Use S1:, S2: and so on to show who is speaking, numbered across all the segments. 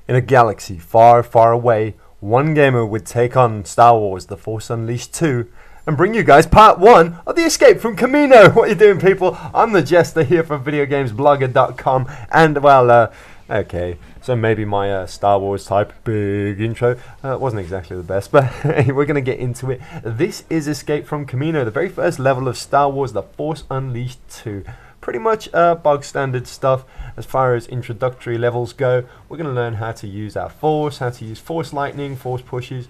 S1: In a galaxy far, far away, one gamer would take on Star Wars The Force Unleashed 2 and bring you guys part 1 of the Escape from Kamino. What are you doing, people? I'm the Jester here from VideoGamesBlogger.com, and well, okay, so maybe my Star Wars type big intro wasn't exactly the best, but we're going to get into it. This is Escape from Kamino, the very first level of Star Wars The Force Unleashed 2. Pretty much bog standard stuff as far as introductory levels go. We're going to learn how to use our force, how to use force lightning, force pushes.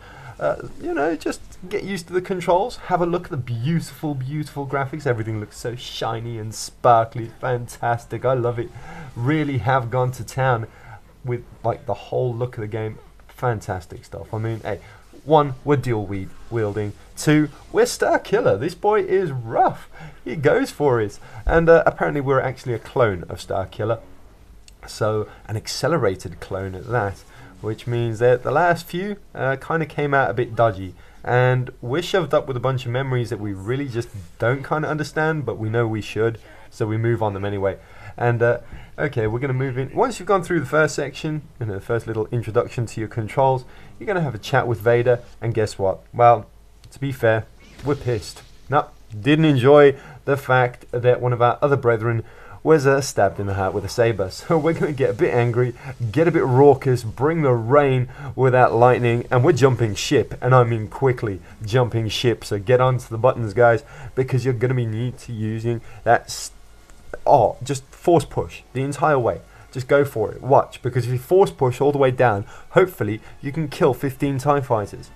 S1: You know, just get used to the controls. Have a look at the beautiful, beautiful graphics. Everything looks so shiny and sparkly. Fantastic. I love it. Really have gone to town with like the whole look of the game. Fantastic stuff. I mean, hey, 1, we're dual wielding. 2, we're Star Killer. This boy is rough. He goes for it. And apparently we're actually a clone of Star Killer. So, an accelerated clone at that. Which means that the last few kind of came out a bit dodgy. And we're shoved up with a bunch of memories that we really just don't kind of understand, but we know we should. So we move on them anyway. And okay, we're going to move in. Once you've gone through the first section, you know, the first little introduction to your controls, you're going to have a chat with Vader. And guess what? Well, to be fair, we're pissed. No, didn't enjoy the fact that one of our other brethren was stabbed in the heart with a saber. So we're going to get a bit angry, get a bit raucous, bring the rain with that lightning, and we're jumping ship. And I mean quickly jumping ship. So get onto the buttons, guys, because you're going to be need to using that. Just force push the entire way. Just go for it. Watch, because if you force push all the way down, hopefully you can kill 15 TIE fighters.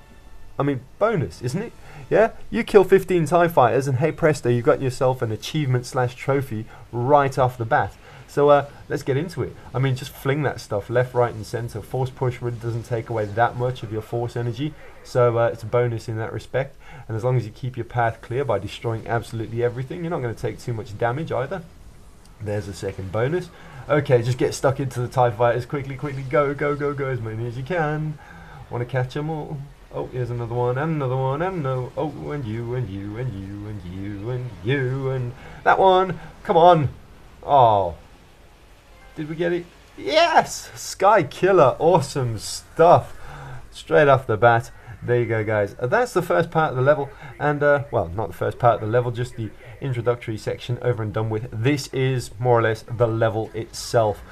S1: I mean, bonus, isn't it? Yeah, you kill 15 TIE fighters and hey presto, you've got yourself an achievement / trophy right off the bat. So let's get into it. I mean, just fling that stuff left, right and center. Force push really doesn't take away that much of your force energy, so it's a bonus in that respect. And as long as you keep your path clear by destroying absolutely everything, you're not going to take too much damage either. There's a second bonus. Okay, just get stuck into the TIE fighters quickly, go, go, go, go, as many as you can. Want to catch them all. Oh, here's another one, and another one, and no. Oh, and you, and you, and you, and you, and you, and that one. Come on. Oh. Did we get it? Yes! Sky Killer. Awesome stuff. Straight off the bat. There you go, guys. That's the first part of the level. And, well, not the first part of the level, just the introductory section over and done with. This is more or less the level itself.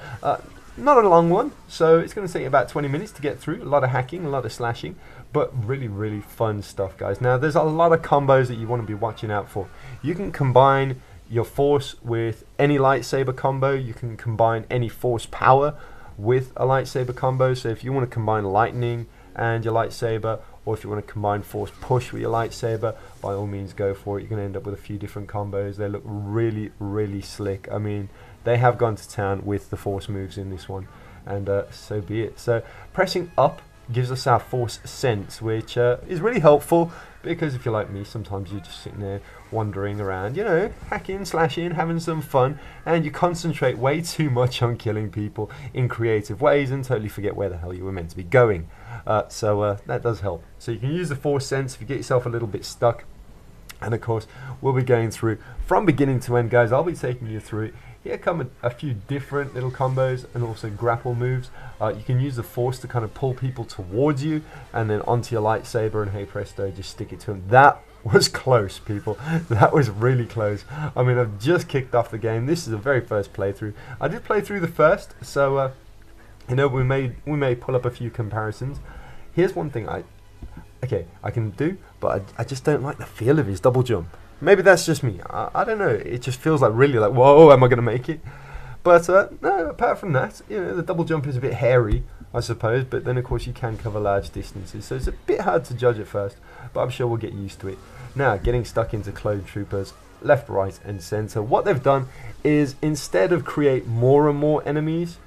S1: Not a long one, so it's going to take about 20 minutes to get through. A lot of hacking, a lot of slashing, but really, really fun stuff, guys. Now, there's a lot of combos that you want to be watching out for. You can combine your force with any lightsaber combo. You can combine any force power with a lightsaber combo. So if you want to combine lightning and your lightsaber, or if you want to combine force push with your lightsaber, by all means go for it. You're going to end up with a few different combos. They look really, really slick. I mean, they have gone to town with the force moves in this one, and so be it. So pressing up gives us our force sense, which is really helpful, because if you're like me, sometimes you're just sitting there wandering around, you know, hacking, slashing, having some fun, and you concentrate way too much on killing people in creative ways and totally forget where the hell you were meant to be going. So that does help. So you can use the force sense if you get yourself a little bit stuck. And of course, we'll be going through from beginning to end, guys. I'll be taking you through it. Here come a few different little combos and also grapple moves. You can use the force to kind of pull people towards you and then onto your lightsaber, and hey presto, just stick it to them. That was close, people. That was really close. I mean, I've just kicked off the game. This is the very first playthrough. I did play through the first, so you know, we may pull up a few comparisons. Here's one thing I can do, but I just don't like the feel of his double jump. Maybe that's just me. I don't know. It just feels like really like, whoa, am I going to make it? But no, apart from that, you know, the double jump is a bit hairy, I suppose. But then, of course, you can cover large distances. So it's a bit hard to judge at first, but I'm sure we'll get used to it. Now, getting stuck into clone troopers, left, right, and center. What they've done is, instead of create more and more enemies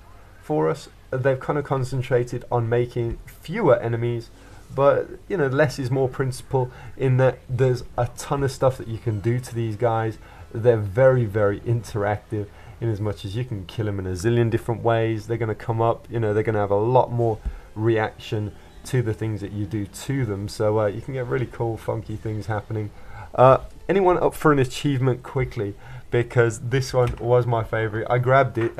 S1: for us, they've kind of concentrated on making fewer enemies. But, you know, less is more principle, in that there's a ton of stuff that you can do to these guys. They're very, very interactive, in as much as you can kill them in a zillion different ways. They're going to come up, you know, they're going to have a lot more reaction to the things that you do to them. So you can get really cool, funky things happening. Anyone up for an achievement quickly? Because this one was my favorite. I grabbed it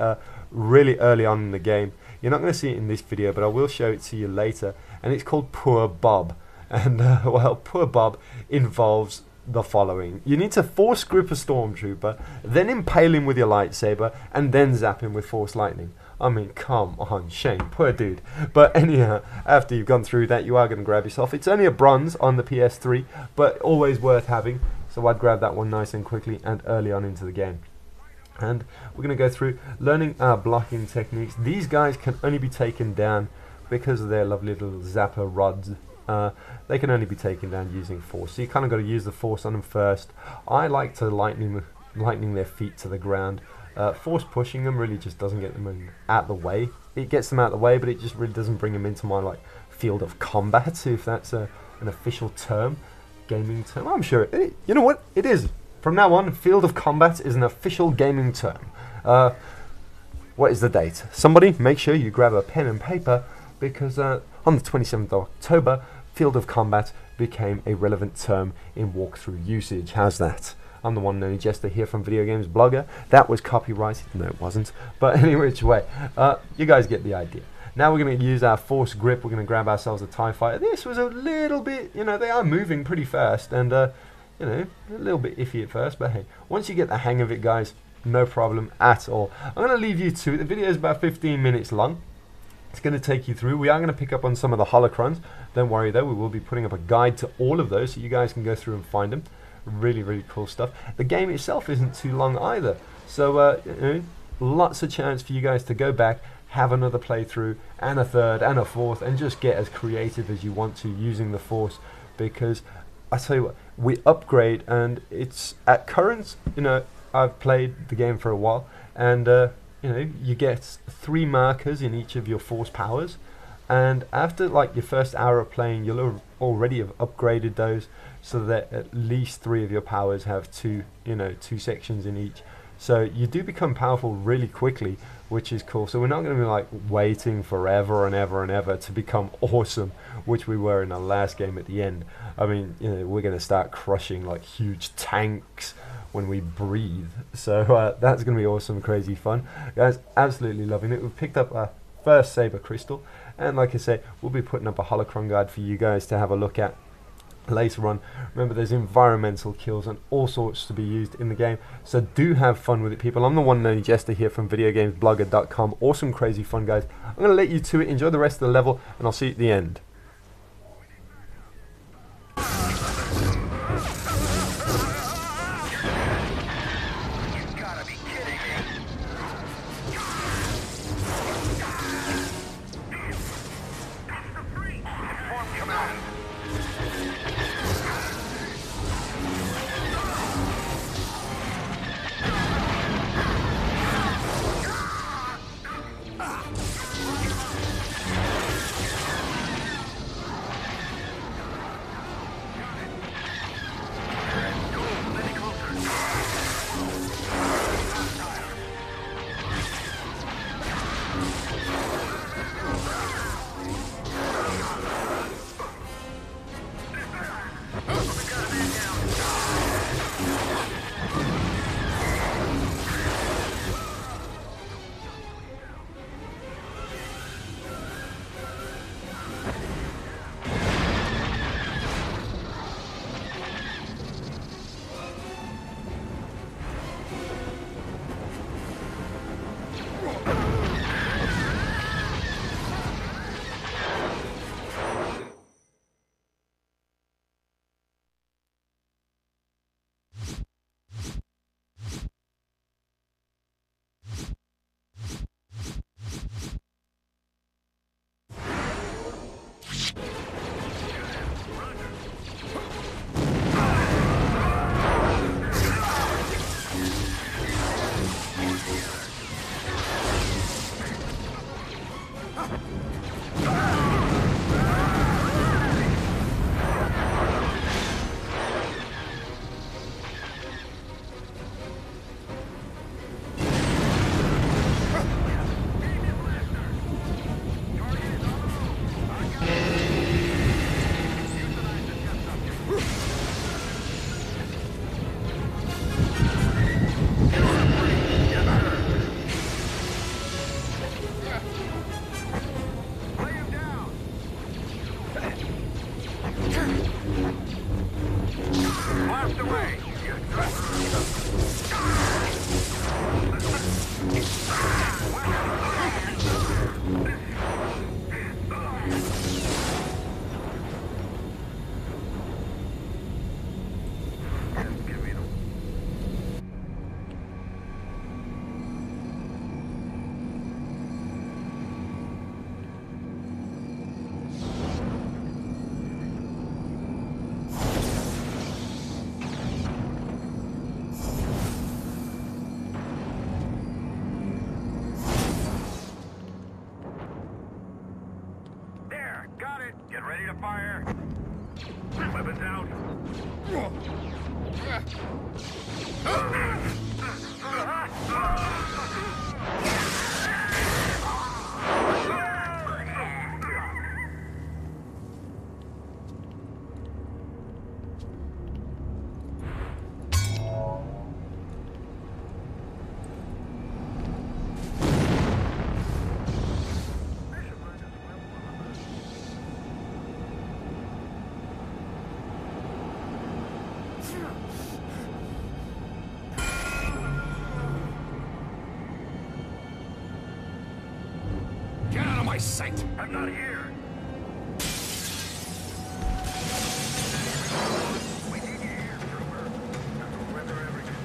S1: really early on in the game. You're not going to see it in this video, but I will show it to you later, and it's called Poor Bob. And well, Poor Bob involves the following. You need to force grip a stormtrooper, then impale him with your lightsaber, and then zap him with force lightning. I mean, come on, Shane, poor dude. But anyhow, after you've gone through that, you are going to grab yourself. It's only a bronze on the PS3, but always worth having. So I'd grab that one nice and quickly and early on into the game. And we're going to go through learning our blocking techniques. These guys can only be taken down because of their lovely little zapper rods. They can only be taken down using force, so you kind of got to use the force on them first. I like to lightning their feet to the ground. Force pushing them really just doesn't get them out the way. It gets them out the way, but it just really doesn't bring them into my field of combat, if that's an official term, gaming term. I'm sure you know what it is. From now on, field of combat is an official gaming term. What is the date? Somebody make sure you grab a pen and paper, because on the 27th of October, field of combat became a relevant term in walkthrough usage. How's that? I'm the one and only Jester here from Video Games Blogger. That was copyrighted. No, it wasn't. But any which way, you guys get the idea. Now we're going to use our force grip. We're going to grab ourselves a TIE Fighter. This was a little bit, they are moving pretty fast, and a little bit iffy at first, but hey, once you get the hang of it, guys, no problem at all. I'm going to leave you to it. The video is about 15 minutes long. It's going to take you through. We are going to pick up on some of the holocrons. Don't worry though, we will be putting up a guide to all of those so you guys can go through and find them. Really, really cool stuff. The game itself isn't too long either, so lots of chance for you guys to go back, have another playthrough, and a third, and a fourth, and just get as creative as you want to using the force, because I tell you what, we upgrade, and it's at current, I've played the game for a while, and you get 3 markers in each of your force powers, and after your first hour of playing, you'll already have upgraded those so that at least 3 of your powers have 2 sections in each. So you do become powerful really quickly, which is cool. So we're not going to be waiting forever and ever and ever to become awesome, which we were in our last game at the end. I mean, we're going to start crushing huge tanks when we breathe. So that's going to be awesome, crazy fun. Guys, absolutely loving it. We've picked up our first Saber Crystal, and like I say, we'll be putting up a holocron guide for you guys to have a look at later on. Remember, there's environmental kills and all sorts to be used in the game, so do have fun with it, people. I'm the one and only Jester here from VideoGamesBlogger.com. Awesome, crazy fun, guys. I'm going to let you to it. Enjoy the rest of the level, and I'll see you at the end.
S2: Get ready to fire. Weapons out.
S3: Get out of my sight!
S2: I'm not here. We need you here, trooper. Weather everything.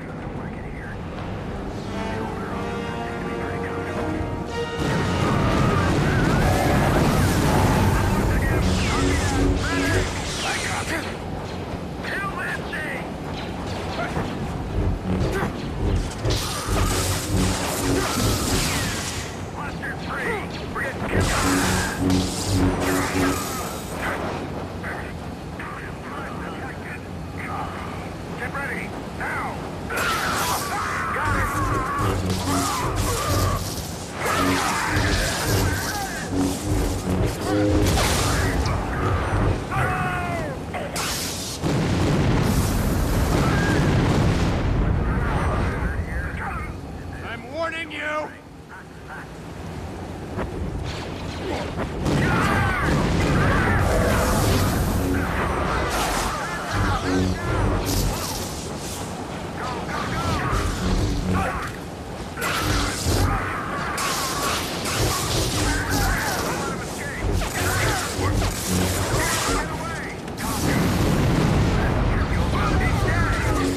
S2: Don't like it here. The older officers seem to be pretty comfortable. Kill that thing! Cluster 3, we're getting killed. Get ready, now!
S3: I'm warning you!
S2: Yes,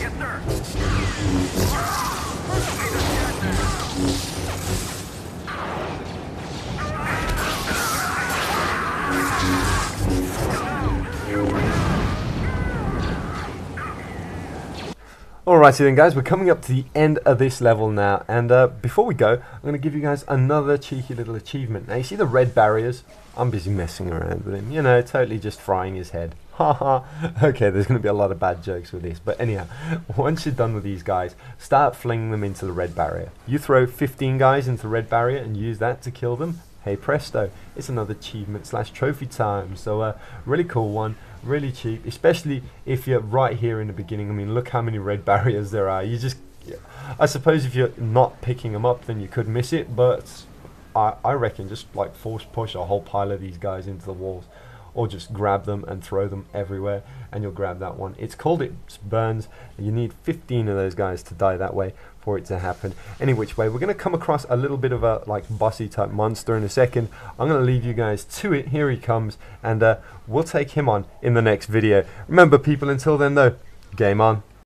S2: sir.
S1: Alrighty then guys, we're coming up to the end of this level now, and before we go, I'm going to give you guys another cheeky little achievement. Now you see the red barriers? I'm busy messing around with him, you know, totally just frying his head. Haha. Okay, there's going to be a lot of bad jokes with this, but anyhow, once you're done with these guys, start flinging them into the red barrier. You throw 15 guys into the red barrier and use that to kill them. Hey presto, it's another achievement slash trophy time. So really cool one, really cheap, especially if you're right here in the beginning. I mean, look how many red barriers there are. You just, I suppose if you're not picking them up, then you could miss it, but I reckon just like force push a whole pile of these guys into the walls, or just grab them and throw them everywhere and you'll grab that one. It's called It Burns. You need 15 of those guys to die that way for it to happen. Any which way, we're going to come across a little bit of a like bossy type monster in a second. I'm going to leave you guys to it. Here he comes, and we'll take him on in the next video. Remember people, until then though, game on.